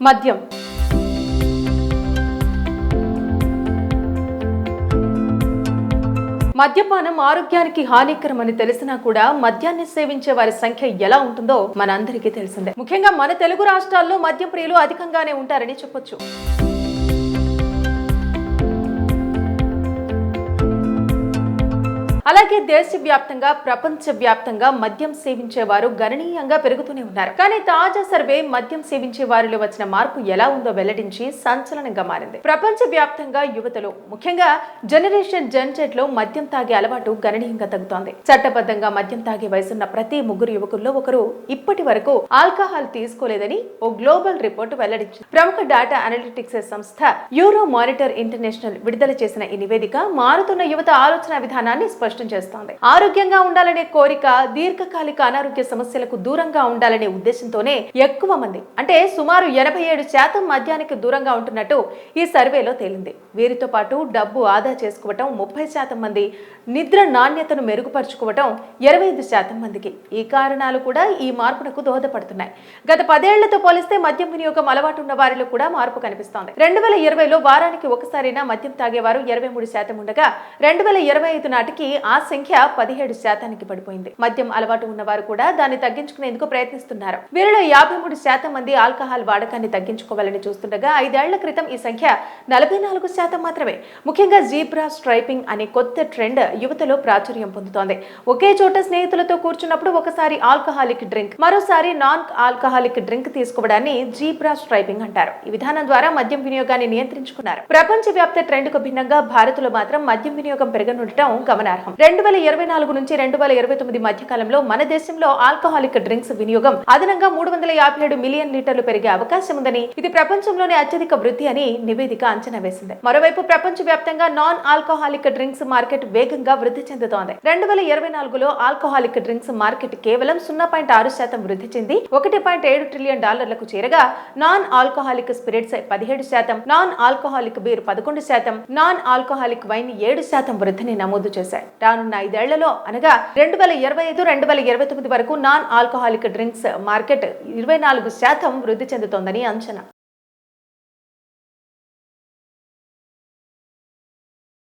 మద్యం మద్యపానం ఆరోగ్యానికి హానికరమని తెలిసినా కూడా మద్యాన్ని సేవించే వారి సంఖ్య ఎలా ఉంటుందో మనందరికీ తెలిసిందే. ముఖ్యంగా మన తెలుగు రాష్ట్రాల్లో మద్యం ప్రియులు అధికంగానే ఉంటారని చెప్పొచ్చు. అలాగే దేశవ్యాప్తంగా ప్రపంచవ్యాప్తంగా మద్యం సేవించే వారు గణనీయంగా పెరుగుతూనే ఉన్నారు. కానీ తాజా సర్వే మద్యం సేవించే వారిలో వచ్చిన మార్పు ఎలా ఉందో వెల్లడించి సంచలనంగా మారింది. ప్రపంచవ్యాప్తంగా యువతలో ముఖ్యంగా జనరేషన్ జెన్‌జెడ్ లో మద్యం తాగే అలవాటు గణనీయంగా తగ్గుతోంది. చట్టబద్ధంగా మద్యం తాగే వయసున్న ప్రతి ముగ్గురు యువకుల్లో ఒకరు ఇప్పటి వరకు ఆల్కహాల్ తీసుకోలేదని ఓ గ్లోబల్ రిపోర్ట్ వెల్లడించింది. ప్రముఖ డేటా అనలిటిక్స్ సంస్థ యూరో మానిటర్ ఇంటర్నేషనల్ విడుదల చేసిన ఈ నివేదిక మారుతున్న యువత ఆలోచన విధానాన్ని స్పష్టం చేస్తోంది. ఆరోగ్యంగా ఉండాలనే కోరిక దీర్ఘకాలిక అనారోగ్య సమస్యలకు దూరంగా ఉండాలనే ఉద్దేశంతోనే ఎక్కువ మంది అంటే సుమారు 87% మద్యానికి దూరంగా ఉంటున్నట్టు ఈ సర్వేలో తేలింది. వీరితో పాటు డబ్బు ఆదా చేసుకోవటం 30% మంది, నిద్ర నాణ్యతను మెరుగుపరుచుకోవటం 25% మందికి. ఈ కారణాలు కూడా ఈ మార్పునకు దోహదపడుతున్నాయి. గత 10 ఏళ్లతో పోలిస్తే మద్యం వినియోగం అలవాటు ఉన్న వారిలో కూడా మార్పు కనిపిస్తోంది. 2020లో వారానికి ఒకసారైనా మద్యం తాగేవారు 23% ఉండగా 2025 నాటికి ఆ సంఖ్య 17%కి పడిపోయింది. మద్యం అలవాటు ఉన్నవారు కూడా దాన్ని తగ్గించుకునేందుకు ప్రయత్నిస్తున్నారు. వీరిలో 53% మంది ఆల్కహాల్ వాడకాన్ని తగ్గించుకోవాలని చూస్తుండగా 5 ఏళ్ల క్రితం ఈ సంఖ్య 44% మాత్రమే. ముఖ్యంగా జీబ్రా స్ట్రైపింగ్ అనే కొత్త ట్రెండ్ యువతలో ప్రాచుర్యం పొందుతోంది. ఒకే చోట స్నేహితులతో కూర్చున్నప్పుడు ఒకసారి ఆల్కహాలిక్ డ్రింక్, మరోసారి నాన్ ఆల్కహాలిక్ డ్రింక్ తీసుకోవడాన్ని జీబ్రా స్ట్రైపింగ్ అంటారు. ఈ విధానం ద్వారా మద్యం వినియోగాన్ని నియంత్రించుకున్నారు. ప్రపంచవ్యాప్త ట్రెండ్ కు భిన్నంగా భారత్లో మాత్రం మద్యం వినియోగం పెరగనుండటం గమనార్హం. 2024 నుంచి 2029 మధ్య కాలంలో మన దేశంలో ఆల్కహాలిక్ డ్రింక్స్ వినియోగం అదనంగా 357 మిలియన్ లీటర్లు పెరిగే అవకాశం ఉందని, ఇది ప్రపంచంలోనే అత్యధిక వృద్ధి అని నివేదిక అంచనా వేసింది. మరోవైపు ప్రపంచవ్యాప్తంగా నాన్ ఆల్కహాలిక్ డ్రింక్స్ మార్కెట్ వేగంగా వృద్ధి చెందుతోంది. 2024లో ఆల్కహాలిక్ డ్రింక్స్ మార్కెట్ కేవలం 0.6% వృద్ధి చెంది $1.7 ట్రిలియన్ చేరగా, non alcoholic spirits 17%, non alcoholic beer 11%, non alcoholic wine 7% వృద్ధిని నమోదు చేశాయి. రానున్న 5 ఏళ్లలో అనగా 2025-2029 వరకు నాన్ ఆల్కహాలిక్ డ్రింక్స్ మార్కెట్ 24% వృద్ధి చెందుతోందని అంచనా.